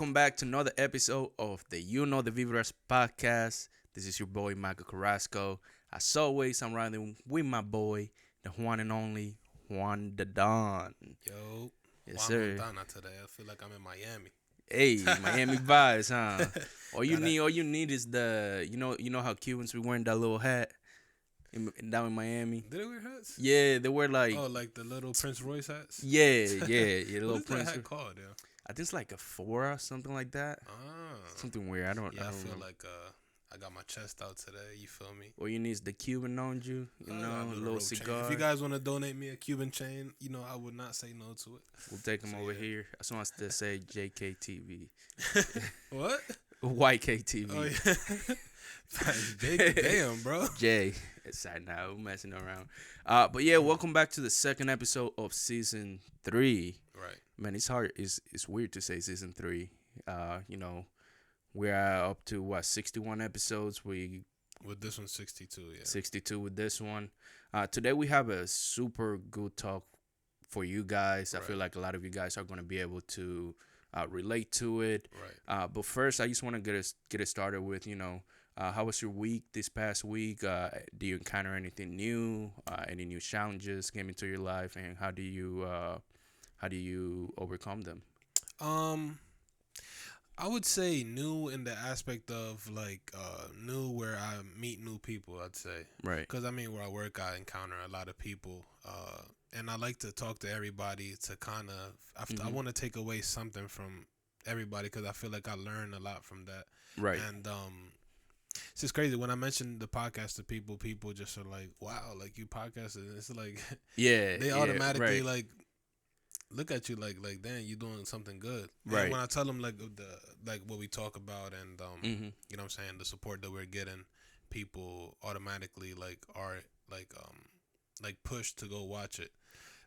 welcome back to another episode of the You Know the Vibras podcast. This is your boy Michael Carrasco. As always, I'm riding with my boy, the one and only Juan the Don. Yo, Yes, Juan sir. Montana today. I feel like I'm in Miami. Hey, Miami vibes, huh? Gotta- All you need is the you know how Cubans be wearing that little hat down in Miami. Did they wear hats? Yeah, they wear like Oh, like the little Prince Royce hats? yeah, What little is that Prince. hat called, yo? I think it's like a four or something like that. Ah. Something weird. I Yeah, I don't feel remember. like I got my chest out today. You feel me? All you need is the Cuban on you, I got a little rope chain. cigar. If you guys want to donate me a Cuban chain, I would not say no to it. We'll take them So, over yeah. here. As long as they say JKTV. What? YKTV. Oh, yeah. Damn, bro. J. Sorry, now we're messing around. But yeah, welcome back to the second episode of season 3. Right. Man, it's hard. It's weird to say season 3. We're up to 61 episodes. We With this one, 62, yeah. 62 with this one. Today we have a super good talk for you guys. I feel Right. like a lot of you guys are going to be able to relate to it. Right. But first, I just want to get it started with, how was your week this past week? Do you encounter anything new? Any new challenges came into your life, and how do you overcome them? I would say new in the aspect of new where I meet new people. I'd say Right. because where I work, I encounter a lot of people, and I like to talk to everybody to kind of. I want to take away something from everybody because I feel like I learn a lot from that. Right. And it's just crazy when I mention the podcast to people. People just are like, "Wow, like you podcasted." It's like Yeah. they yeah, automatically right. like look at you like damn, you doing something good. Right. And when I tell them like what we talk about and Mm-hmm. you know what I'm saying, the support that we're getting, people automatically are pushed to go watch it.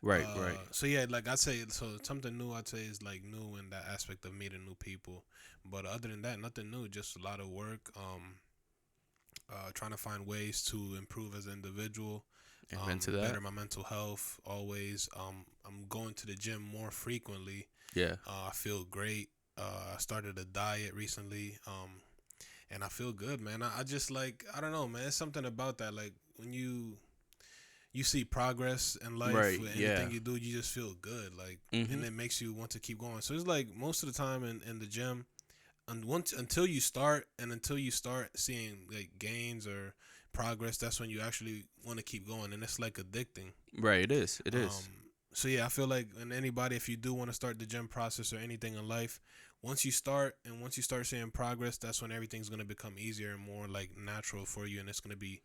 Right. Right. So yeah, like I say, so something new I'd say is like new in that aspect of meeting new people. But other than that, nothing new. Just a lot of work. Trying to find ways to improve as an individual. Amen to that. Better my mental health always. I'm going to the gym more frequently. Yeah. I feel great. I started a diet recently. And I feel good, man. I just I don't know, man. It's something about that. Like when you see progress in life Right, with yeah. anything you do, you just feel good. And it makes you want to keep going. So it's like most of the time in the gym, until you start seeing like gains or progress, that's when you actually want to keep going, and it's like addicting. Right. It is. It is. So yeah, I feel like in anybody, if you do want to start the gym process or anything in life, once you start seeing progress, that's when everything's gonna become easier and more like natural for you, and it's gonna be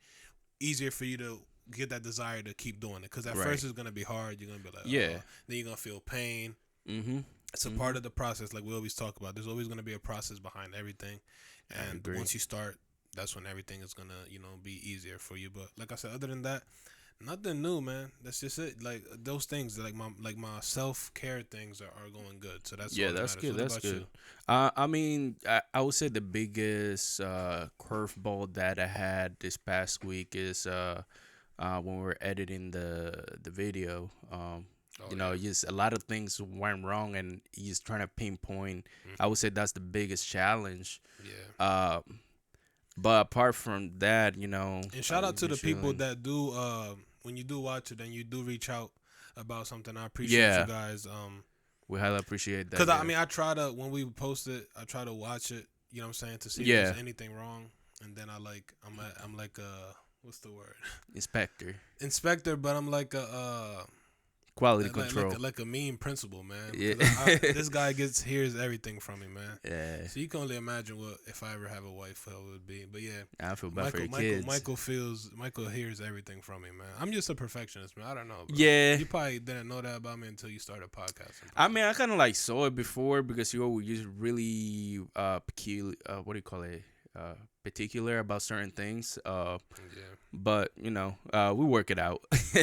easier for you to get that desire to keep doing it. Because at Right. first it's gonna be hard. You're gonna be like, Yeah. oh. Then you're gonna feel pain. Mm-hmm. It's a part of the process, like we always talk about. There's always gonna be a process behind everything, and agree. once you start, that's when everything is gonna be easier for you. But like I said, other than that, nothing new, man. That's just it. Like those things, like my self care things are going good. So that's Yeah, all that that's matters. good. What That's about good. you? I would say the biggest curveball that I had this past week is when we were editing the video. Just a lot of things went wrong, and he's trying to pinpoint. I would say that's the biggest challenge. Yeah. But apart from that, And shout out to the people chilling. that do when you do watch it and you do reach out about something. I appreciate Yeah. you guys. We highly appreciate that. Because yeah. I try to, when we post it, I try to watch it. You know what I'm saying, to see Yeah. if there's anything wrong, and then I'm like what's the word? Inspector, but I'm like a Quality control. like a mean principal, man. Yeah. This guy hears everything from me, man. Yeah. So you can only imagine what if I ever have a wife, how it would be. But yeah, I feel bad for your kids. Michael hears everything from me, man. I'm just a perfectionist, man. I don't know, bro. Yeah. You probably didn't know that about me until you started podcasting. I mean, I kind of like saw it before because you were just really peculiar. What do you call it? Particular about certain things. Yeah. But we work it out. Yeah.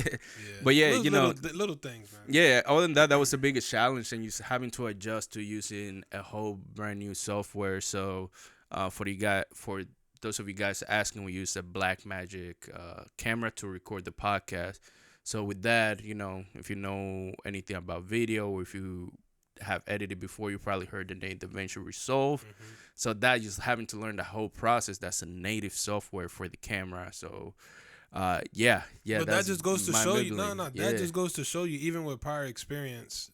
But yeah, little things, man. Yeah. Other than that, that was the biggest challenge, and you having to adjust to using a whole brand new software. So, for those of you guys asking, we use a Blackmagic camera to record the podcast. So with that, if you know anything about video, or if you have edited before, you probably heard the name DaVinci Resolve. Mm-hmm. So that just having to learn the whole process. That's a native software for the camera. So yeah, But that that's just goes to mind show you. No, boggling. no, that Yeah, just goes to show you. Even with prior experience,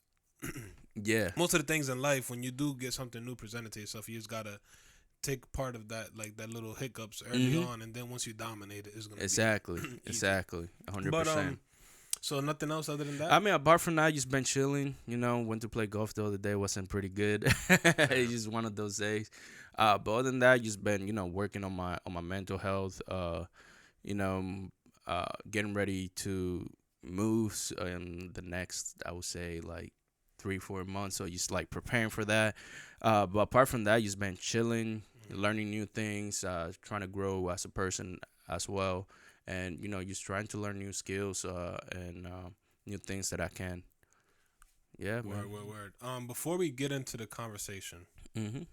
yeah, most of the things in life, when you do get something new presented to yourself, you just gotta take part of that, like that little hiccups early on, and then once you dominate it, it's gonna exactly, be easy. exactly, But 100%. so nothing else other than I that. mean, apart from that, just been chilling. Went to play golf the other day. Wasn't pretty good. It's just one of those days. But other than that, just been working on my mental health. You know, getting ready to move in the next, I would say, like 3-4 months. So just like preparing for that. But apart from that, just been chilling, learning new things, trying to grow as a person as well, and just trying to learn new skills and new things that I can. Yeah, man. Word. Before we get into the conversation, Mhm.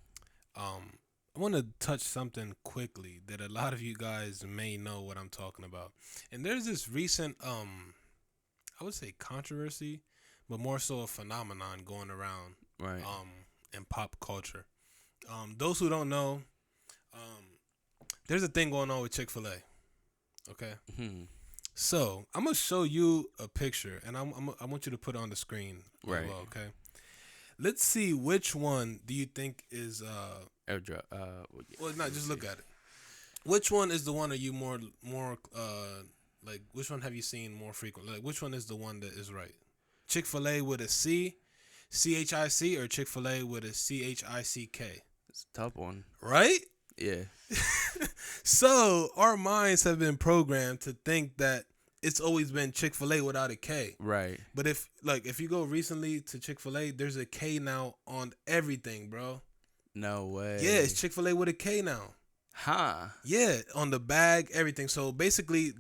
um, I want to touch something quickly that a lot of you guys may know what I'm talking about. And there's this recent, I would say controversy, but more so a phenomenon going around, Right. in pop culture. Those who don't know, there's a thing going on with Chick Fil A. Okay. Mhm. So I'm gonna show you a picture, and I want you to put it on the screen as Right. well. Okay. Let's see which one do you think is Airdrop. well, not just look at it. Which one is the one that you more like? Which one have you seen more frequently? Like, which one is the one that is right? Chick Fil A with a C, CHIC, or Chick Fil A with a CHICK? It's a tough one. Right. Yeah. So our minds have been programmed to think that it's always been Chick Fil A without a K. Right. But if you go recently to Chick Fil A, there's a K now on everything, bro. No way. Yeah, it's Chick Fil A with a K now. Huh. Yeah, on the bag, everything. So basically,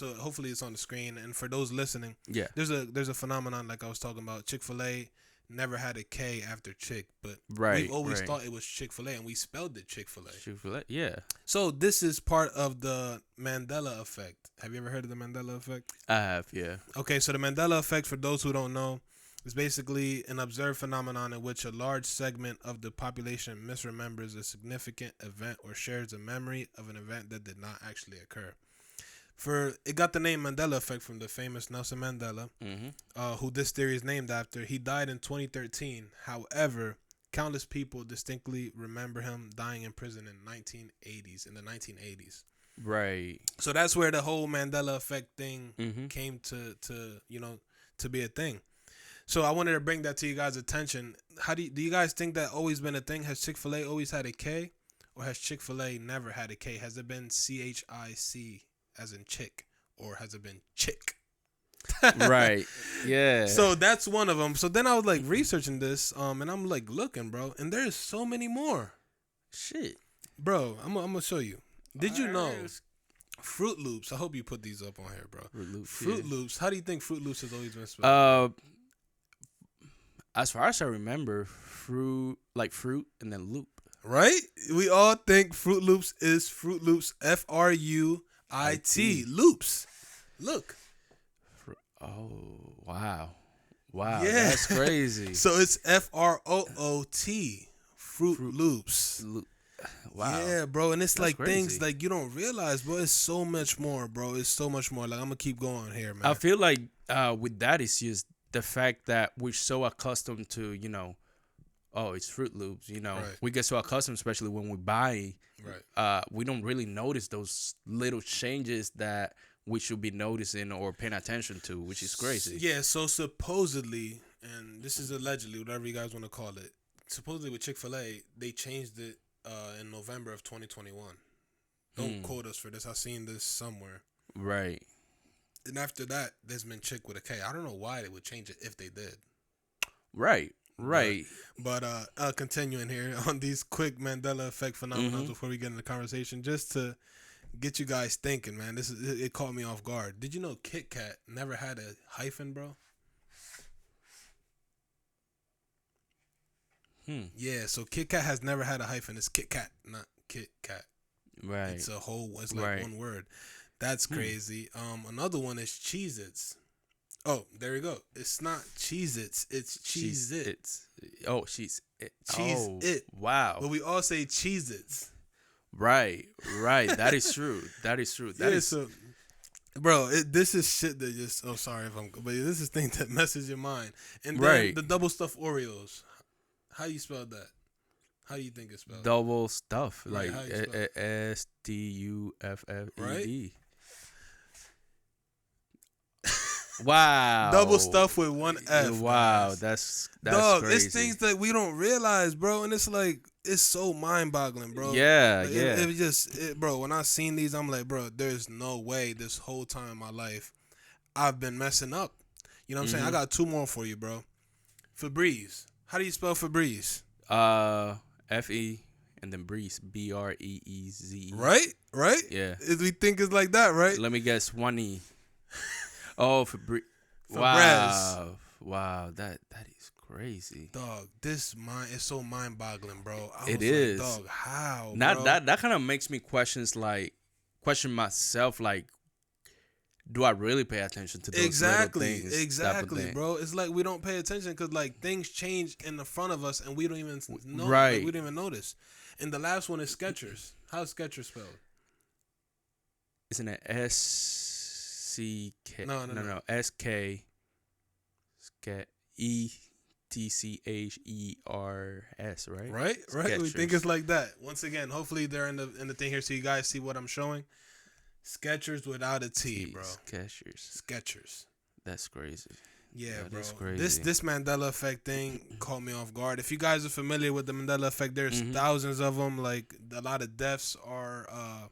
hopefully it's on the screen. And for those listening, Yeah. there's a phenomenon like I was talking about. Chick Fil A never had a K after Chick, but Right. we've always right. thought it was Chick Fil A, and we spelled it Chick Fil A. Chick-fil-A. Yeah. So this is part of the Mandela Effect. Have you ever heard of the Mandela Effect? I have. Yeah. Okay, so the Mandela Effect, for those who don't know, is basically an observed phenomenon in which a large segment of the population misremembers a significant event or shares a memory of an event that did not actually occur. It got the name Mandela Effect from the famous Nelson Mandela, who this theory is named after. He died in 2013. However, countless people distinctly remember him dying in prison in the 1980s. Right. So that's where the whole Mandela Effect thing Mm-hmm. came to be a thing. So I wanted to bring that to you guys' attention. How do you guys think that always been a thing? Has Chick Fil A always had a K, or has Chick Fil A never had a K? Has it been CHIC as in chick, or has it been chick? Right. Yeah. So that's one of them. So then I was like researching this, and I'm like looking, bro, and there's so many more, Shit. bro. I'm gonna show you. Did you know Alright. Fruit Loops? I hope you put these up on here, bro. Fruit Loops. Loops. How do you think Fruit Loops has always been spelled? As far as I remember, fruit and then loop. Right? We all think Fruit Loops is Fruit Loops. FRUIT Loops. Look. Oh wow. Wow. Yeah. That's crazy. So it's FROOT. Fruit Loops. Wow. Yeah, bro. And it's That's like crazy. things like you don't realize, bro. It's so much more, bro. It's so much more. Like, I'm going to keep going here, man. I feel like with that, it's just the fact that we're so accustomed to, oh, it's Fruit Loops. Right. We get so accustomed, especially when we buy. Right. We don't really notice those little changes that we should be noticing or paying attention to, which is crazy. Yeah, so supposedly, and this is allegedly, whatever you guys want to call it, supposedly with Chick Fil A, they changed it in November of 2021. Don't quote us for this. I've seen this somewhere. Right. And after that, there's been Chick with a K. I don't know why they would change it if they did. Right. Right. But continuing here on these quick Mandela Effect phenomena before we get into the conversation, just to get you guys thinking, man. It caught me off guard. Did you know Kit Kat never had a hyphen, bro? Yeah, so Kit Kat has never had a hyphen. It's Kit Kat, not Kit Kat. Right. It's like Right. one word. That's crazy. Another one is Cheez-Its. Oh, there you go. It's not Cheez-Its. It's She's Cheez-It. it's oh she's it. Oh Cheez-It. wow. But we all say Cheez-Its. Right, right. That is true. That is true. That Yeah, is so bro, this is shit that just. Oh, sorry if I'm. But this is things that messes your mind. And then right. the double stuffed Oreos. How you spell that? How do you think it's spelled? Double stuff Right, like how you spell it? Right? STUFFED. Wow. Double stuff with one F. Wow, Guys. that's Dog, crazy. it's things that we don't realize, bro, and it's like it's so mind boggling, bro. Yeah, Like, yeah. it just, bro. When I seen these, I'm like, bro, there's no way this whole time in my life I've been messing up. You know what I'm saying? I got two more for you, bro. Febreze. How do you spell Febreze? FE and then Breeze BREEZE. Right, right. Yeah. We think it's like that, right? Let me guess 1E. Oh, Febreze. Febreze. Wow, that is crazy. Dog, this mind is so mind boggling, bro. It is. Dog, how? Not bro? that kind of makes me question myself like, do I really pay attention to those Exactly, little things? Type of exactly, thing. bro. It's like we don't pay attention because like things change in the front of us and we don't even know. Right. Like, we don't even notice. And the last one is Skechers. How's Skechers spelled? Isn't it SCK? No. SK ETCHERS, right? Right. We think Skechers. it's like that. Once again, hopefully they're in the thing here so you guys see what I'm showing. Skechers without a T, bro. Skechers. Skechers. That's crazy. Yeah, That bro. is crazy. This Mandela Effect thing caught me off guard. If you guys are familiar with the Mandela Effect, there's Mhm. thousands of them. Like a lot of deaths are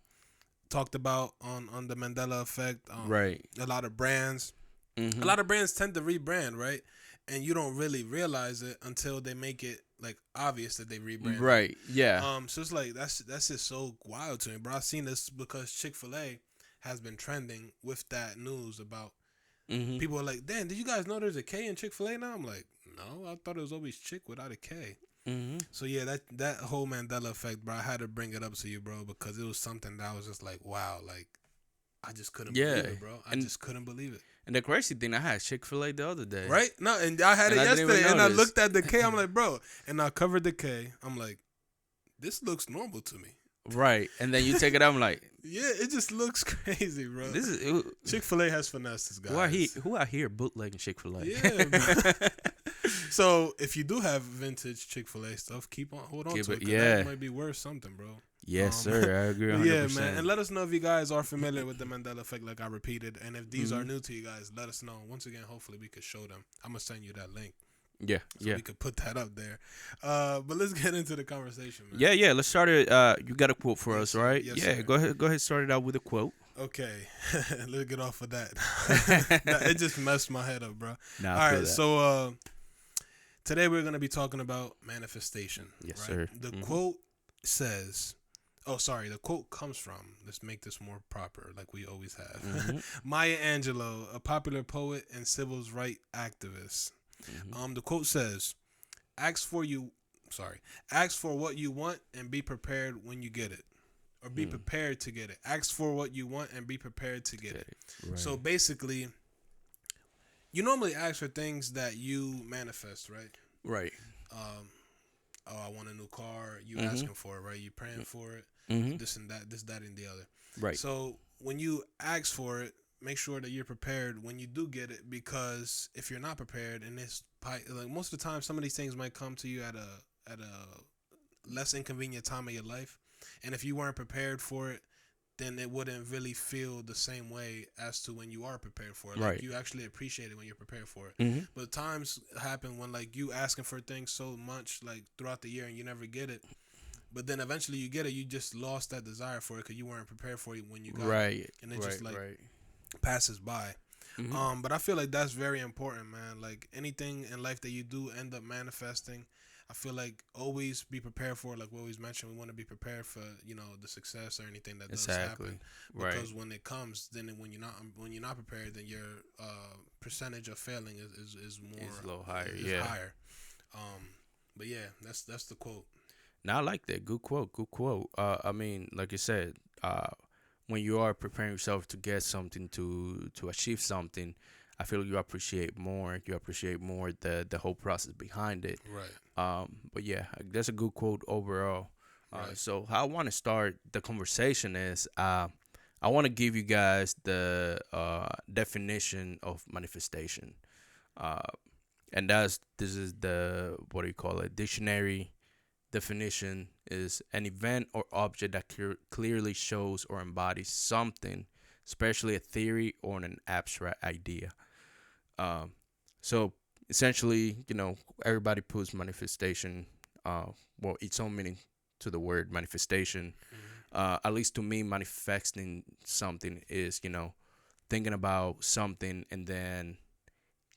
talked about on the Mandela Effect. Right. A lot of brands. Mhm. A lot of brands tend to rebrand, right? And you don't really realize it until they make it like obvious that they rebrand. Right. Yeah. So it's like that's just so wild to me, bro. I've seen this because Chic Fil A has been trending with that news about. Mhm. People are like, damn, did you guys know there's a K in Chick Fil A now? I'm like, no, I thought it was always Chick without a K. Mhm. So yeah, that whole Mandela effect, bro. I had to bring it up to you, bro, because it was something that I was just like, wow, like I just couldn't believe it, bro. I just couldn't believe it. And the crazy thing, I had Chick-fil-A the other day. Right? No, and I had And it I didn't even yesterday, and I notice. looked at the K. I'm like, bro, and I covered the K. I'm like, this looks normal to me. Right. And then you take it out, I'm like, Yeah, it just looks crazy, bro. this is Chick Fil A has finessed this guy. who out here bootlegging Chick-fil-A? Yeah, bro. So if you do have vintage Chick Fil A stuff, hold on Keep to it- it. 'Cause yeah. that might be worth something, bro. Yes, sir. I agree 100%. Yeah, man. And let us know if you guys are familiar with the Mandela effect, like I repeated, and if these are new to you guys, let us know. Once again, hopefully we could show them. I'm gonna send you that link Yeah, so yeah. we could put that up there. But let's get into the conversation, man. Yeah. Let's start it. You got a quote for Yes, us, sir. right? Yes, yeah, sir. go ahead. Start it out with a quote. Okay, let's get off of that. It just messed my head up, bro. Nah, All right, so today we're gonna be talking about manifestation. Yes, right? sir. The quote says, the quote comes from. Let's make this more proper, like we always have. Maya Angelou, a popular poet and civil rights activist. The quote says, "Ask for what you want and be prepared when you get it." Or be prepared to get it. Ask for what you want and be prepared to get it. Right. So basically, you normally ask for things that you manifest, right? Right. I want a new car. You asking for it, right? You praying for it. This and that, and the other. Right. So when you ask for it, make sure that you're prepared when you do get it, because if you're not prepared, and it's like most of the time, some of these things might come to you at a less inconvenient time of your life. And if you weren't prepared for it, then it wouldn't really feel the same way as to when you are prepared for it. Like, right. You actually appreciate it when you're prepared for it. But times happen when like you asking for things so much like throughout the year and you never get it. But then eventually you get it, you just lost that desire for it because you weren't prepared for it when you got it. And it just like passes by. But I feel like that's very important, man. Like anything in life that you do end up manifesting, I feel like always be prepared for it. Like we always mention, we want to be prepared for, the success or anything that does happen. Because when it comes, then when you're not prepared, then your percentage of failing is more It's a little higher. is higher. But yeah, that's the quote. Now I like that. Good quote. I mean, like you said, when you are preparing yourself to get something, to achieve something, I feel you appreciate more. You appreciate more the whole process behind it. Right. But yeah, that's a good quote overall. Right. So how I want to start the conversation is I want to give you guys the definition of manifestation. Uh, and this is the, what do you call it, dictionary definition is an event or object that clearly shows or embodies something, especially a theory or an abstract idea. Um, so essentially, everybody puts manifestation, its own meaning to the word manifestation. At least to me, manifesting something is, thinking about something and then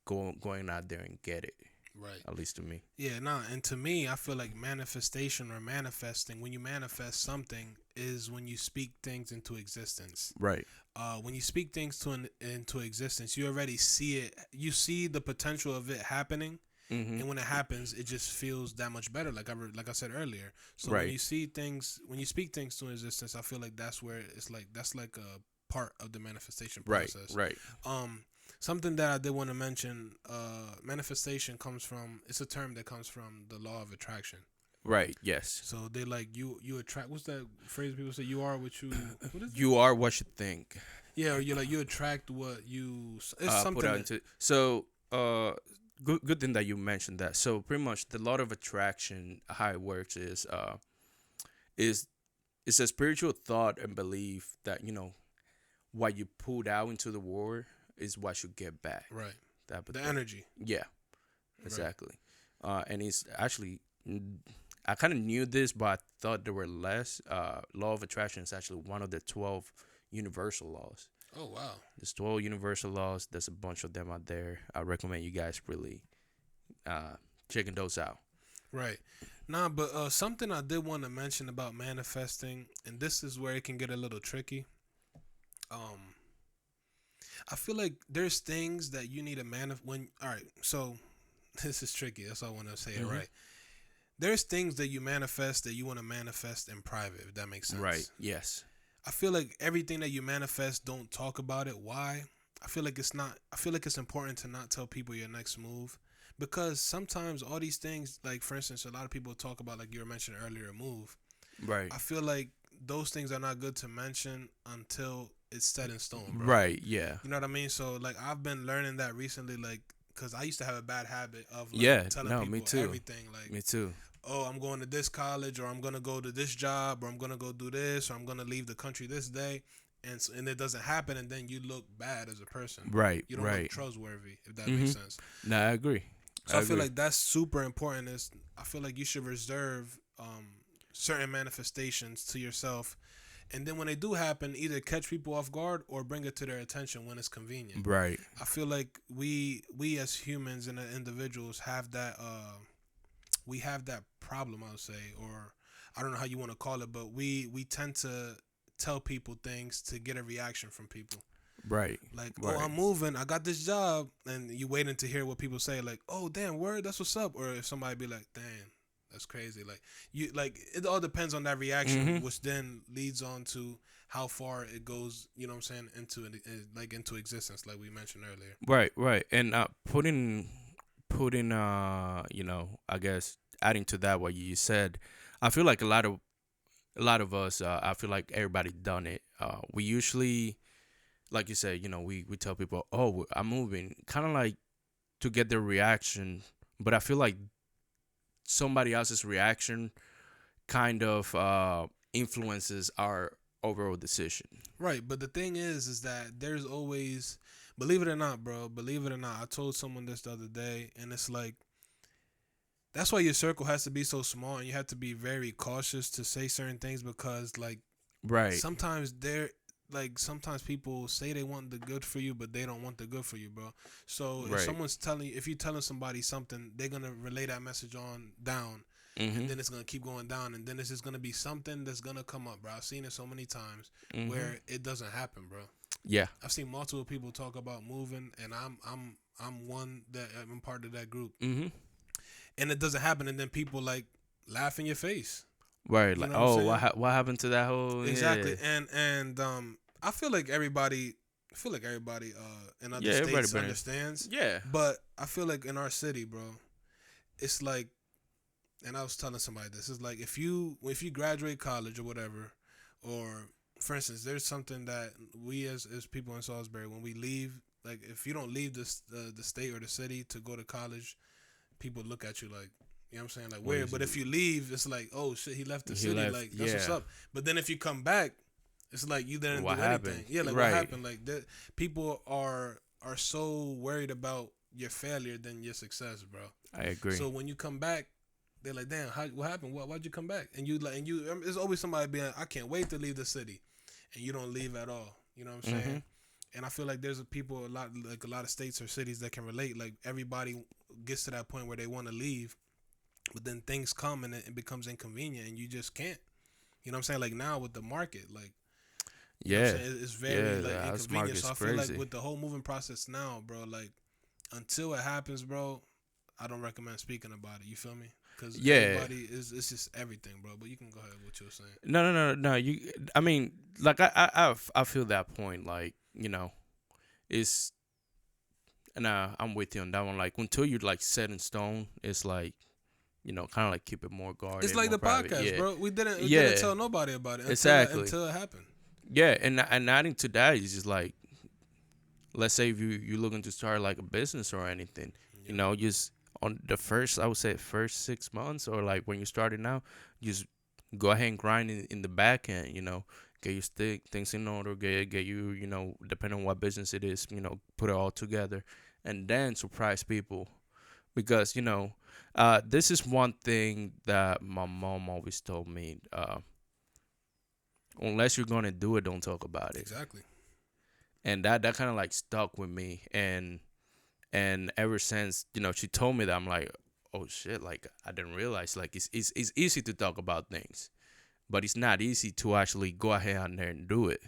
going out there and get it. Right. At least to me. Yeah, nah, and to me, I feel like manifestation or manifesting, when you manifest something, is when you speak things into existence. Right. When you speak things into existence, you already see it. You see the potential of it happening, and when it happens, it just feels that much better. Like I said earlier. So Right. when you see things, when you speak things to existence, I feel like that's where that's like a part of the manifestation process. Right. Something that I did want to mention, manifestation comes from, it's a term that comes from the law of attraction. Right. Yes. So they like you attract, what's that phrase people say, you are what you, what is it? You are what you think. Yeah, or you're like, you attract what you, it's something Put out into. So, good thing that you mentioned that. So pretty much the law of attraction, how it works is it's a spiritual thought and belief that what you put out into the world is what you get back. right, That the energy. Yeah, exactly. And it's actually, I kind of knew this, but I thought there were less. Law of attraction is actually one of the 12 universal laws. Oh wow. There's 12 universal laws. There's a bunch of them out there. I recommend you guys really checking those out. Right. Nah, but something I did want to mention about manifesting, and this is where it can get a little tricky. I feel like there's things that you need to all right, so this is tricky. That's why I want to say it right. There's things that you manifest that you want to manifest in private, if that makes sense. Right. Yes. I feel like everything that you manifest, don't talk about it. Why? I feel like it's important to not tell people your next move, because sometimes all these things, like for instance, a lot of people talk about, like you were mentioning earlier, a move. Right. I feel like those things are not good to mention until it's set in stone, bro. Right. Yeah. You know what I mean? So like I've been learning that recently, like, because I used to have a bad habit of telling people me too. everything. Like, Me too. oh, I'm going to this college, or I'm going to go to this job, or I'm going to go do this, or I'm going to leave the country this day. And it doesn't happen, and then you look bad as a person. Right. You don't look trustworthy, if that makes sense. No, I agree. So I feel like that's super important. I feel like you should reserve certain manifestations to yourself, and then when they do happen, either catch people off guard or bring it to their attention when it's convenient. Right. I feel like we as humans and individuals have that we have that problem, I would say, or I don't know how you want to call it, but we tend to tell people things to get a reaction from people. Right. Like, oh, I'm moving, I got this job, and you waiting to hear what people say, like, oh, damn, word, that's what's up. Or if somebody be like, damn, that's crazy. Like, it all depends on that reaction, which then leads on to how far it goes, you know what I'm saying, into existence, like we mentioned earlier. Right. And putting I guess adding to that what you said, I feel like a lot of us, I feel like everybody done it. We usually, like you said, we tell people, oh, I'm moving, kind of like to get their reaction, but I feel like somebody else's reaction kind of influences our overall decision. Right, but the thing is that there's always, believe it or not, I told someone this the other day, and it's like, that's why your circle has to be so small, and you have to be very cautious to say certain things, because sometimes sometimes people say they want the good for you, but they don't want the good for you, bro. So if you're telling somebody something, they're gonna relay that message on down, and then it's gonna keep going down, and then it's just gonna be something that's gonna come up, bro. I've seen it so many times where it doesn't happen, bro. Yeah, I've seen multiple people talk about moving, and I'm part of that group, and it doesn't happen, and then people like laugh in your face. Right, like, oh, what happened to that whole exactly, and I feel like everybody I feel like everybody in other Yeah, everybody states better. understands, Yeah. but I feel like in our city, bro, it's like, and I was telling somebody this, it's like if you graduate college or whatever, or for instance, there's something that we as people in Salisbury, when we leave, like if you don't leave the state or the city to go to college, people look at you like, you know what I'm saying, like What weird. is But it? if you leave, it's like, oh shit, he left the He city, left. like that's what's Yeah. up. But then if you come back, it's like you didn't What do anything. happened? Yeah, like what Right. happened? Like that, people are so worried about your failure than your success, bro. I agree. So when you come back, they're like, damn, what happened? Why'd you come back? And you like, and you, there's always somebody being, I can't wait to leave the city, and you don't leave at all. You know what I'm Mm-hmm. saying? And I feel like there's a lot of states or cities that can relate. Like everybody gets to that point where they want to leave, but then things come and it becomes inconvenient, and you just can't. You know what I'm saying? Like now with the market, like, you know what I'm Yeah. saying? It's very Yeah. like The house inconvenient. So market's I feel like crazy. with the whole moving process now, bro, like until it happens, bro, I don't recommend speaking about it. You feel me? Because Yeah. everybody is, it's just everything, bro. But you can go ahead with what you were saying. No. You. I mean, like I feel that point. Like it's. Nah, I'm with you on that one. Like until you're like set in stone, it's like kind of like keep it more It's guarded, like more the private. podcast, Yeah. bro. We didn't Yeah. tell nobody about it Exactly. until it happened. Yeah, and adding to that is just like, let's say if you're looking to start like a business or anything, Yeah, just on the first, I would say first 6 months, or like when you started now, just go ahead and grind in the back end, get your things in order, get you, depending on what business it is, put it all together, and then surprise people. Because, this is one thing that my mom always told me, unless you're going to do it, don't talk about it. exactly. And that kind of like stuck with me, and ever since she told me that, I'm like, oh shit, like I didn't realize, like it's easy to talk about things, but it's not easy to actually go ahead on there and do it.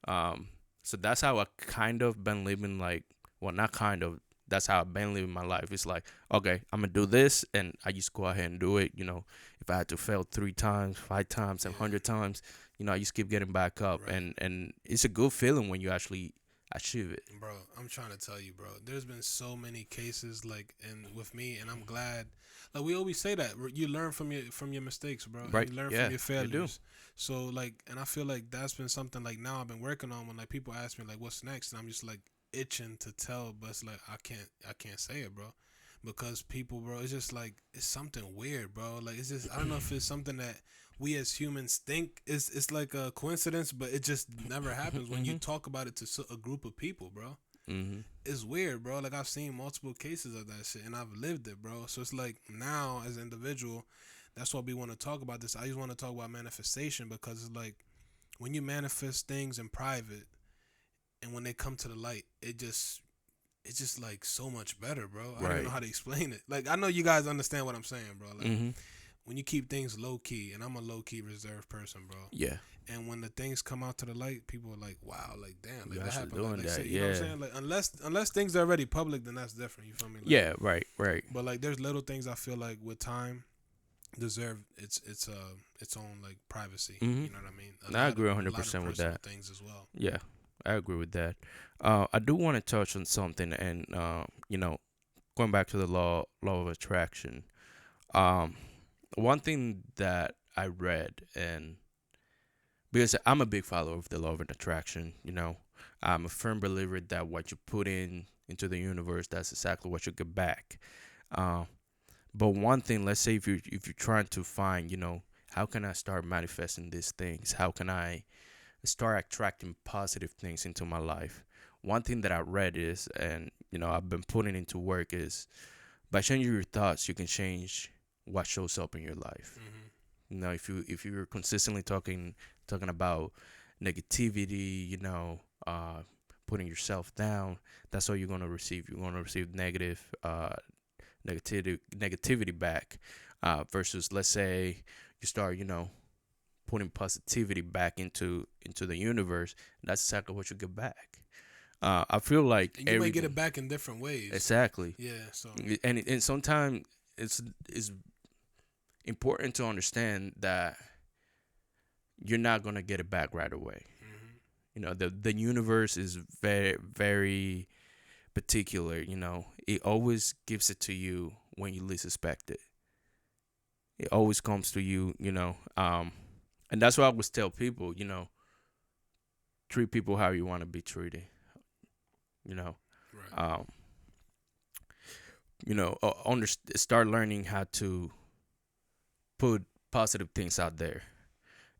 Hmm. So that's how I kind of been living, like, well, not kind of, that's how I've been living my life. It's like, okay, I'm gonna do this, and I just go ahead and do it. If I had to fail 3 times, 5 times, and Yeah, 100 times, I just keep getting back up, right. and it's a good feeling when you actually achieve it. Bro, I'm trying to tell you, bro. There's been so many cases like, and with me, and I'm glad. Like we always say that you learn from your mistakes, bro, and Right? you learn from Yeah, your you do. failures. So like, and I feel like that's been something like now I've been working on when like people ask me like what's next, and I'm just like itching to tell, but it's like I can't say it, bro, because people, bro, it's just like it's something weird, bro. Like it's just I don't know if it's something that we as humans think it's like a coincidence, but it just never happens when you Mhm. talk about it to a group of people, bro. Mhm. It's weird, bro. Like I've seen multiple cases of that shit, and I've lived it, bro. So it's like now, as an individual, that's why we want to talk about this. I just want to talk about manifestation because it's like when you manifest things in private, and when they come to the light, it's just like so much better, bro. I don't even know Right. how to explain it. Like I know you guys understand what I'm saying, bro. Like Mhm. when you keep things low key, and I'm a low key reserved person, bro. Yeah. And when the things come out to the light, people are like, "Wow, like damn, like You're that actually happened." Like, doing that. say, you know what I'm Yeah. saying? Like unless things are already public, then that's different. You feel me? Like, Yeah. Right. Right. but like there's little things I feel like with time deserve its own like privacy. Mhm. You know what I mean? I agree A lot of 100% with personal that. things as well. Yeah, I agree with that. I do want to touch on something, and going back to the law of attraction. Um, One thing that I read, and because I'm a big follower of the law of attraction, I'm a firm believer that what you put into the universe, that's exactly what you get back. Uh, but one thing, let's say if you're trying to find, how can I start manifesting these things? How can I start attracting positive things into my life? One thing that I read is, and I've been putting into work, is by changing your thoughts, you can change what shows up in your life. Hmm. If you're consistently talking about negativity, putting yourself down, that's all you're gonna receive. You're gonna receive negativity back. Versus, let's say you start, putting positivity back into the universe. That's exactly what you get back. I feel like And you might get it back in different ways. exactly, Yeah. So and sometimes it's important to understand that you're not gonna get it back right away. hmm The universe is very, very particular. It always gives it to you when you least expect it. It always comes to you. And that's why I always tell people. Treat people how you want to be treated. You know, Right. um, start learning how to put positive things out there,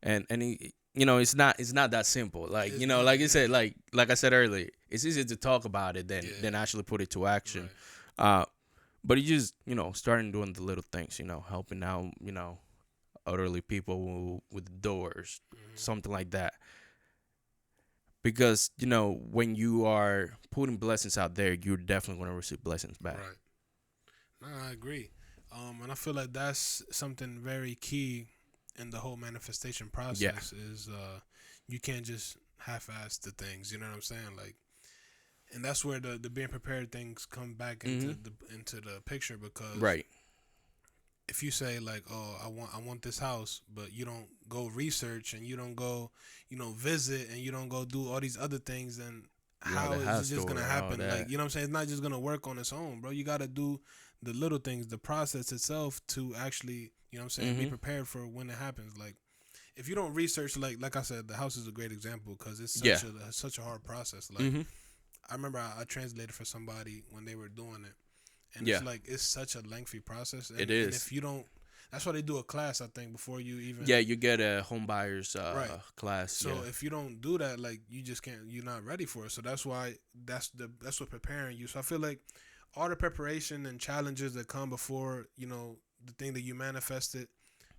it's not that simple. Like It's not. like you Yeah. said, like I said earlier, it's easier to talk about it than Yeah. actually put it to action. Right. Uh, but you just starting doing the little things, helping out, elderly people with doors, Hmm. something like that. Because when you are putting blessings out there, you're definitely going to receive blessings back. Right. No, I agree. And I feel like that's something very key in the whole manifestation Yeah. process is you can't just half-ass the things. You know what I'm saying? Like, and that's where the being prepared things come back Hmm. into the picture because Right. if you say like, oh, I want this house, but you don't go research and you don't go, visit and you don't go do all these other things, then The how is it house just door gonna and all happen? Like, that. you know what I'm saying? It's not just gonna work on its own, bro. You gotta do the little things, the process itself to actually, you know what I'm saying, be Hmm. prepared for when it happens. Like if you don't research, like I said, the house is a great example because it's Yeah. such a hard process. Like Hmm. I remember I translated for somebody when they were doing it, and Yeah. it's like it's such a lengthy process, It and is. if you don't, that's why they do a class I think before you Yeah, even you get a home buyers right. class. So Yeah. if you don't do that, like you just can't, you're not ready for it. So that's why that's what preparing you. So I feel like all the preparation and challenges that come before the thing that you manifested,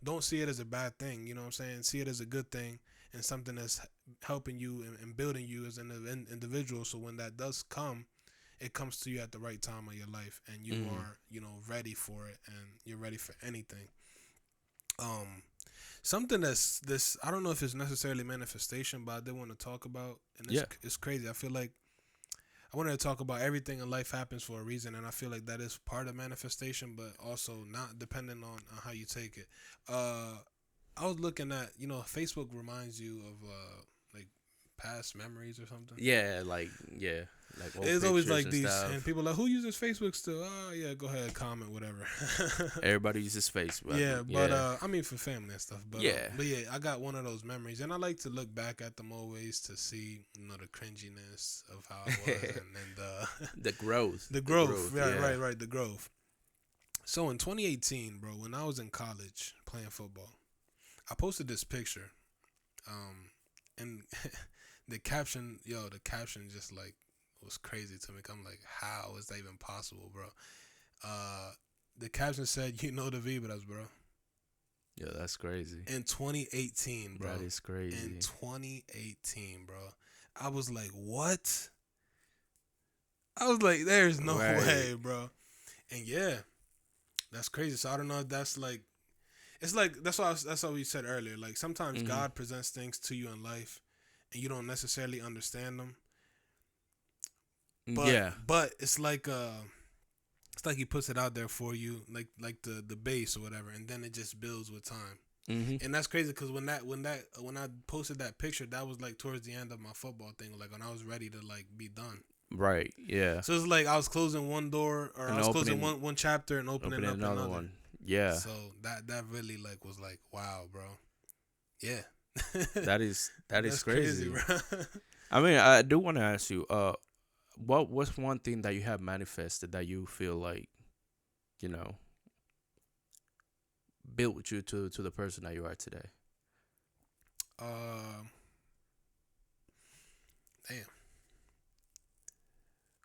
don't see it as a bad thing. You know what I'm saying? See it as a good thing and something that's helping you and building you as an individual. So when that does come, it comes to you at the right time of your life, and you Hmm. are ready for it, and you're ready for anything. Um, Something that's this I don't know if it's necessarily manifestation, but I did want to talk about, and Yeah. it's crazy. I feel like I wanted to talk about everything in life happens for a reason, and I feel like that is part of manifestation, but also not depending on how you take it. Uh, I was looking at Facebook reminds you of like past memories or something. Yeah. Like old It's always pictures like and these, and stuff. people are like, who uses Facebook still? Oh yeah, go ahead, comment, whatever. Everybody uses Facebook. Yeah, but Yeah. I mean for family and stuff. Yeah. But yeah, I got one of those memories, and I like to look back at them always to see the cringiness of how it was, and The growth. the The growth. growth. Right, Yeah. right, right. The growth. So in 2018, bro, when I was in college playing football, I posted this picture, and the caption just like was crazy to me. I'm like, how is that even possible, bro? Uh, the caption said, "You know the Vibras, bro." Yeah, that's crazy. In 2018, bro. That is In crazy. 2018, bro. I was like, what? I was like, there's no Right. way, bro. And yeah, that's crazy. So I don't know if that's like, it's like that's what we said earlier. Like sometimes Hmm. God presents things to you in life, and you don't necessarily understand them. But Yeah. it's like He puts it out there for you, like the base or whatever, and then it just builds with time. Hmm. And that's crazy because when I posted that picture, that was like towards the end of my football thing, like when I was ready to like be done. Right. Yeah. So it's like I was closing one door, or I And was closing opening one chapter and opening opening up another another. one. Yeah. So that really like was like wow, bro. Yeah, That is that's crazy, crazy. bro. I mean, I do want to ask you, what's one thing that you have manifested that you feel like, you know, built you to the person that you are today? um, Damn.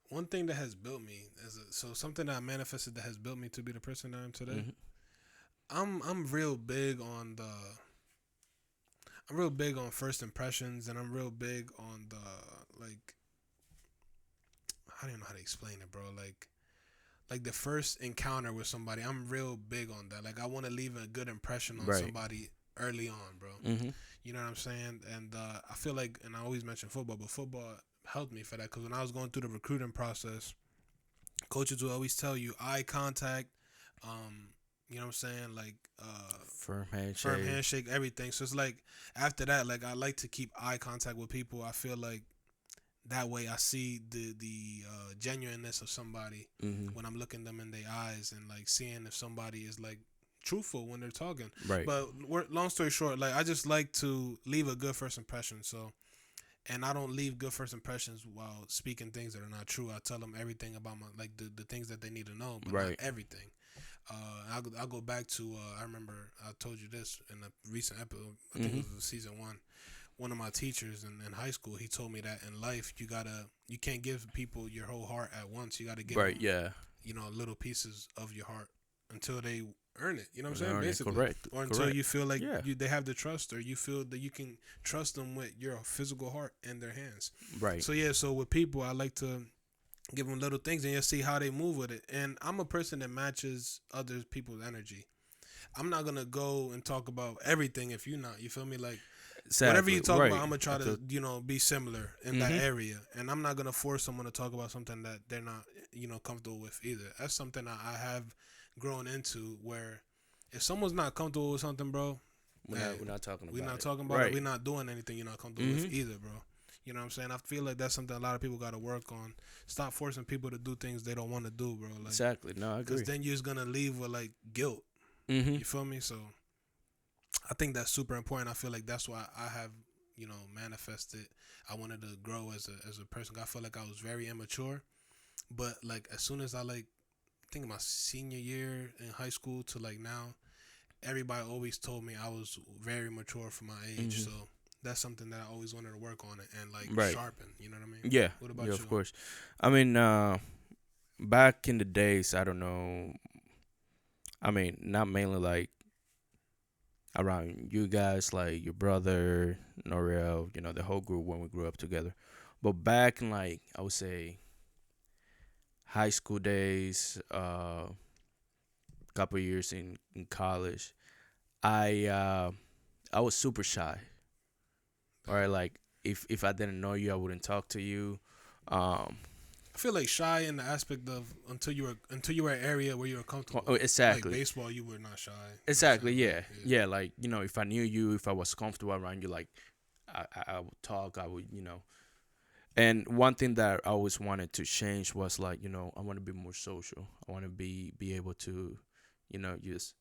One thing that has built me so something that I manifested that has built me to be the person I am today. Hmm. I'm real big on I'm real big on first impressions, and I'm real big on the like I don't know how to explain it, bro. Like the first encounter with somebody, I'm real big on that. Like I want to leave a good impression on Right. somebody early on, bro. Hmm. You know what I'm saying? And I feel like, and I always mention football, but football helped me for that because when I was going through the recruiting process, coaches will always tell you eye contact, um, You know what I'm saying? Like Firm firm handshake. handshake, everything. So it's like after that, like I like to keep eye contact with people. I feel like that way I see the genuineness of somebody Mm-hmm. when I'm looking them in their eyes and like seeing if somebody is like truthful when they're talking. Right. But long story short, like I just like to leave a good first impression. So and I don't leave good first impressions while speaking things that are not true. I tell them everything about my like the things that they need to know, but not Right. everything. I'll go back to I remember I told you this in a recent episode. I think Mm-hmm. it was season one. One of my teachers in high school, he told me that in life you can't give people your whole heart at once. You gotta give Right. them Yeah. little pieces of your heart until they earn it. You know what I'm saying? Learn it. Basically, Correct. or until Correct. you feel like Yeah. they have the trust, or you feel that you can trust them with your physical heart in their hands. Right. So yeah, so with people, I like to give them little things and you see how they move with it. And I'm a person that matches other people's energy. I'm not gonna go and talk about everything if you're not. You feel me? Like whatever you Exactly. talk about, Right. I'm gonna I try feel. to be similar in that Mm-hmm. area. And I'm not gonna force someone to talk about something that they're not comfortable with either. That's something I have grown into where if someone's not comfortable with something, bro, We're not talking we're about not it. talking about it. Right. We're not doing anything you're not comfortable Mm-hmm. with either, bro. You know what I'm saying? I feel like that's something a lot of people got to work on. Stop forcing people to do things they don't want to do, bro. Like, Exactly. No, I because agree. then you're just gonna leave with like guilt. Mm-hmm. You feel me? So I think that's super important. I feel like that's why I have manifested. I wanted to grow as a person. I feel like I was very immature, but like as soon as I think my senior year in high school to like now, everybody always told me I was very mature for my age. Mm-hmm. So that's something that I always wanted to work on and like Right. sharpen. You know what I mean? Yeah. What about Yeah. you? Of course. I mean, back in the days, I don't know. I mean, not mainly like around you guys, like your brother, Norel, the whole group when we grew up together. But back in like I would say high school days, couple years in college, I was super shy. All right, like if I didn't know you, I wouldn't talk to you. Um, I feel like shy in the aspect of until you were an area where you were comfortable. Like exactly. baseball, you were not shy. Exactly, You know what yeah. I'm saying? Yeah, like, if I knew you, if I was comfortable around you, like, I would talk, I would, And one thing that I always wanted to change was, like, I want to be more social. I want to be able to, just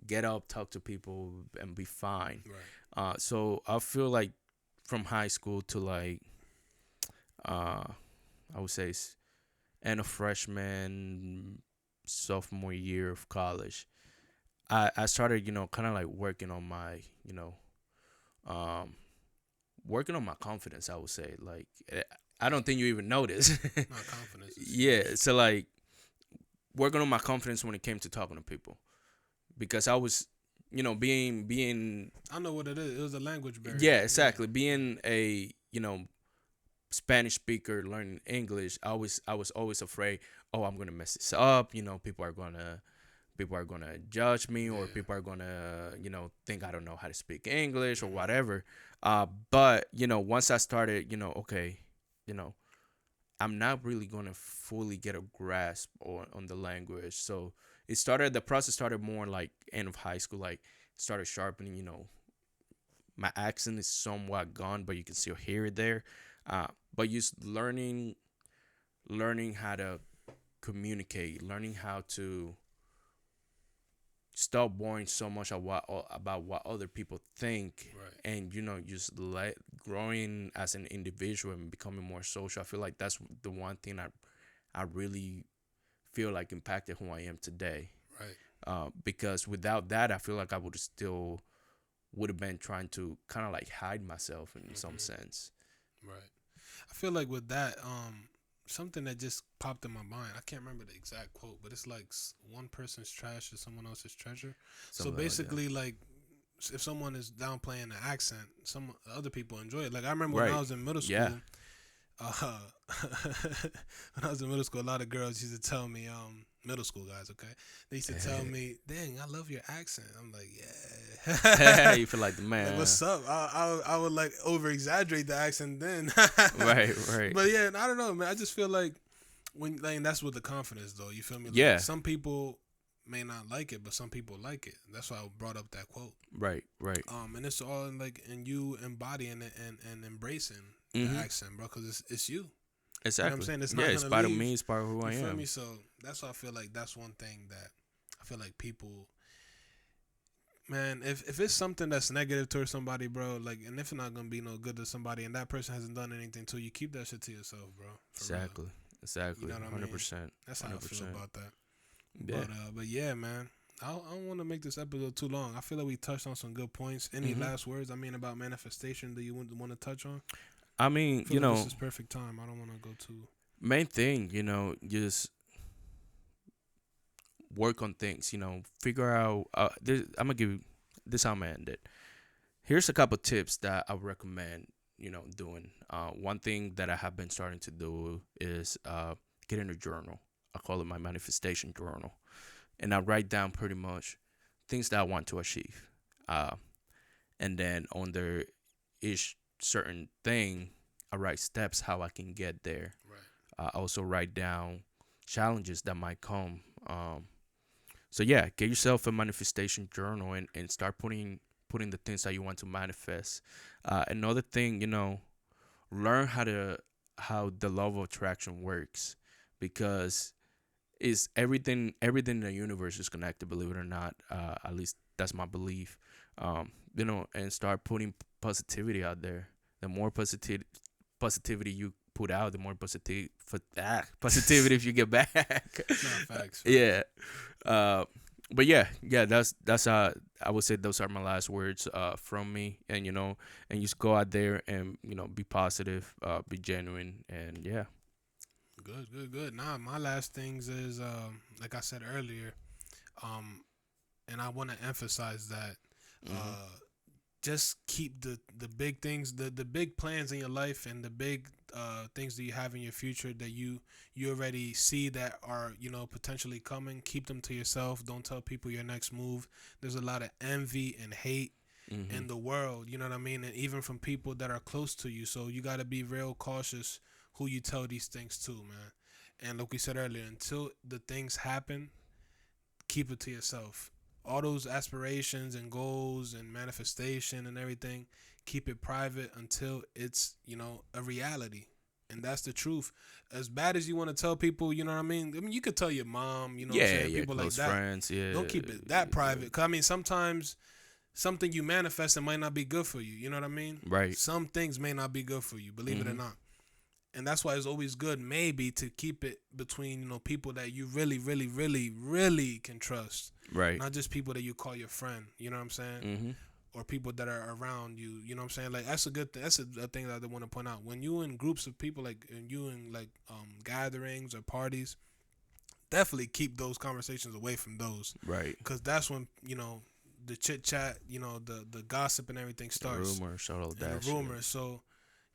get up, talk to people, and be fine. Right. So I feel like from high school to, like, I would say end of freshman, sophomore year of college, I started, kind of like working on my, um, working on my confidence. I would say, like, I don't think you even noticed. Not confidence. Yeah, so like working on my confidence when it came to talking to people, because I was, being I know what it is. It was a language barrier. yeah, exactly, being a Spanish speaker learning English. I was always afraid. Oh, I'm gonna mess this up. People are gonna judge me, or Yeah. people are gonna think I don't know how to speak English or whatever. But once I started, okay, I'm not really gonna fully get a grasp on the language. So the process started more like end of high school, like started sharpening. My accent is somewhat gone, but you can still hear it there. But just learning how to communicate, learning how to stop worrying so much about what other people think, Right. and just growing as an individual and becoming more social. I feel like that's the one thing I really feel like impacted who I am today. Right. Because without that, I feel like I would have been trying to kind of like hide myself in some sense. Right. I feel like with that, something that just popped in my mind. I can't remember the exact quote, but it's like one person's trash is someone else's treasure. So Something like that. basically, like if someone is downplaying the accent, some other people enjoy it. Like I remember when Right. I was in middle school. Yeah. When I was in middle school, a lot of girls used to tell me, middle school guys, okay, they used to tell me, "Dang, I love your accent." I'm like, "Yeah." You feel like the man. Like, what's up? I would like over exaggerate the accent then. Right. But yeah, I don't know, man. I just feel like that's with the confidence though. You feel me? Like, Yeah. Some people may not like it, but some people like it. That's why I brought up that quote. Right, right. And it's all like in you embodying it and embracing the Mm-hmm. accent, bro, because it's you. You know what I'm Exactly. saying? It's Yeah, not it's gonna part of leave. me. It's part of who You I feel am. me? So that's why I feel like that's one thing that I feel like people, man, if it's something that's negative towards somebody, bro, like, and if it's not gonna be no good to somebody, and that person hasn't done anything to you, keep that shit to yourself, bro. For real. Exactly. You Exactly. know what I Hundred mean? percent. That's how I Hundred feel percent. about that. Yeah. But yeah, man. I don't want to make this episode too long. I feel like we touched on some good points. Any Mm-hmm. last words? I mean, about manifestation that you want to touch on? I mean, I feel like this is perfect time. I don't want to go too. main thing, just work on things. Figure out. I'm gonna give you this. How I'm gonna end it. Here's a couple tips that I would recommend. Doing. One thing that I have been starting to do is get in a journal. I call it my manifestation journal, and I write down pretty much things that I want to achieve. And then under each certain thing, I write steps how I can get there. Right. I also write down challenges that might come. So yeah, get yourself a manifestation journal and start putting the things that you want to manifest. Another thing, learn how the law of attraction works, because is everything in the universe is connected, believe it or not. At least that's my belief. And start putting positivity out there. The more positivity you put out, the more positivity if you get back. Nah, facts. Yeah. But yeah, that's I would say those are my last words from me. And just go out there and be positive, be genuine, and yeah. Good. Nah, my last things is like I said earlier, and I want to emphasize that Mm-hmm. just keep the big things, the big plans in your life, and the big things that you have in your future that you already see that are potentially coming. Keep them to yourself. Don't tell people your next move. There's a lot of envy and hate Mm-hmm. in the world, you know what I mean, and even from people that are close to you. So you got to be real cautious who you tell these things to, man. And like we said earlier, until the things happen, keep it to yourself. All those aspirations and goals and manifestation and everything, keep it private until it's, a reality. And that's the truth. As bad as you want to tell people, you know what I mean? I mean, you could tell your mom, what I'm Yeah, saying, yeah, people like close that. friends. Yeah, Don't keep it that private. 'Cause I mean, sometimes something you manifest, it might not be good for you. You know what I mean? right. Some things may not be good for you, believe it or Mm-hmm. not. And that's why it's always good, maybe, to keep it between people that you really, really, really, really can trust, Right. not just people that you call your friend. You know what I'm saying? Mm-hmm. Or people that are around you. You know what I'm saying? Like, that's a good thing. That's a thing that I want to point out. When you in groups of people, like, and you in like gatherings or parties, definitely keep those conversations away from those, Right. because that's when the chit chat, the gossip and everything starts, Rumors, all of and that the shit. rumors. So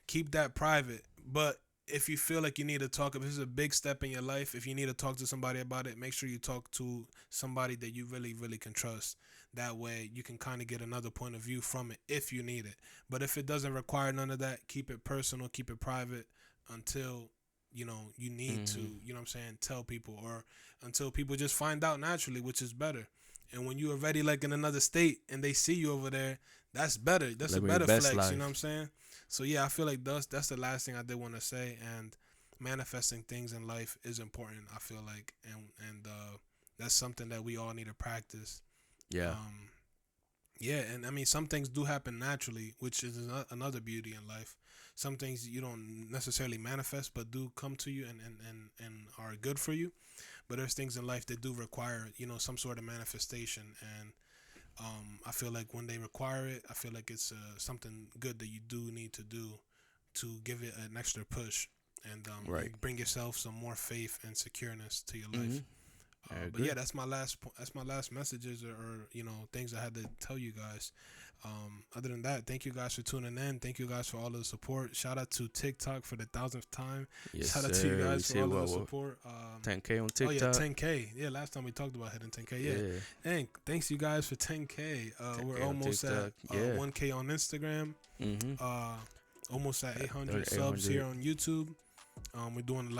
keep that private. But if you feel like you need to talk, if this is a big step in your life, if you need to talk to somebody about it, make sure you talk to somebody that you really, really can trust. That way you can kind of get another point of view from it if you need it. But if it doesn't require none of that, keep it personal, keep it private until you need to, Mm-hmm. what I'm saying, tell people, or until people just find out naturally, which is better. And when you're already like in another state and they see you over there, that's better. That's a Living your better best flex, you know what I'm life. saying? So yeah, I feel like that's the last thing I did want to say. And manifesting things in life is important, I feel like, and that's something that we all need to practice. Yeah. Um, yeah, and I mean, some things do happen naturally, which is another beauty in life. Some things you don't necessarily manifest, but do come to you and are good for you. But there's things in life that do require, some sort of manifestation. And I feel like when they require it, I feel like it's something good that you do need to do to give it an extra push and Right. bring yourself some more faith and secureness to your Mm-hmm. life. I But agree. yeah, that's my last. That's my last messages, or things I had to tell you guys. Other than that, thank you guys for tuning in. Thank you guys for all the support. Shout out to TikTok for the 1,000th time. Yes, Shout out to you sir. We guys for see all of the what support. 10K on Oh yeah, TikTok. 10K. Yeah, last time we talked about hitting 10K. Yeah, Yeah. and thanks you guys for 10K. We're 10K on almost at TikTok. Yeah. 1K on Instagram. Mm-hmm. Almost at 800 Eight subs here hundred. on YouTube.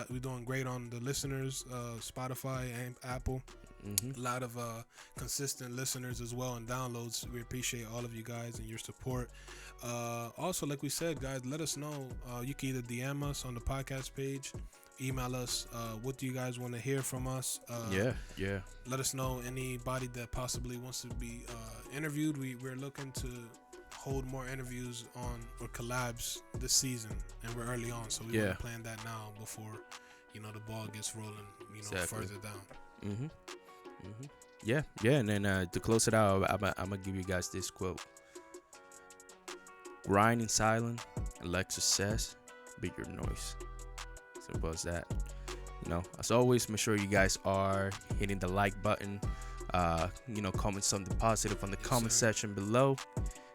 We're doing great on the listeners, Spotify and Apple. Mm-hmm. A lot of consistent listeners as well and downloads. We appreciate all of you guys and your support. Also, like we said, guys, let us know. You can either DM us on the podcast page, email us. What do you guys want to hear from us? Yeah. Let us know anybody that possibly wants to be interviewed. We're looking to hold more interviews on or collabs this season, and we're early on, so we want to plan that now before the ball gets rolling. Further down. Mm-hmm. Mm-hmm. Yeah. And then to close it out, I'm gonna give you guys this quote: "Grind in silence, and let success be your noise." Simple as that. As always, make sure you guys are hitting the like button. Comment something positive on the comment section below.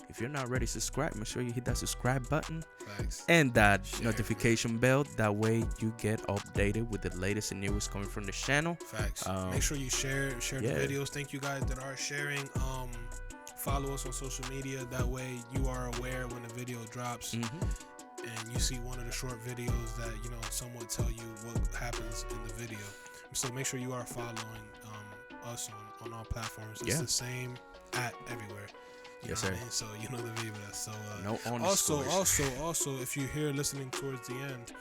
If you're not ready to subscribe, make sure you hit that subscribe button. Facts. And that notification bell. That way you get updated with the latest and newest coming from the channel. Facts. Make sure you share the videos. Thank you guys that are sharing. Follow us on social media. That way you are aware when the video drops. Mm-hmm. And you see one of the short videos that somewhat tell you what happens in the video. So make sure you are following us on all platforms. It's the same at everywhere. Yes, sir. I mean? So you know the Viva. So no also, if you're here listening towards the end,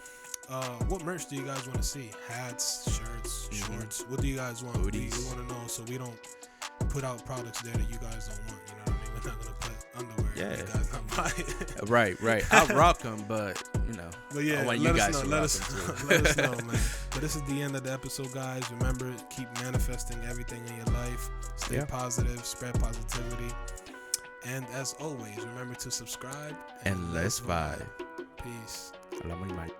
what merch do you guys want to see? Hats, shirts, shorts. What do you guys want? We want to know, so we don't put out products there that you guys don't want. You know what I mean? We're not gonna put underwear. Yeah. You guys not buy it. Right. I'll rock them, but But yeah, I want you guys to let rock us them too. let us know, man. But this is the end of the episode, guys. Remember, keep manifesting everything in your life. Stay positive, spread positivity. And as always, remember to subscribe and let's vibe. Peace. Hablamos, Mike.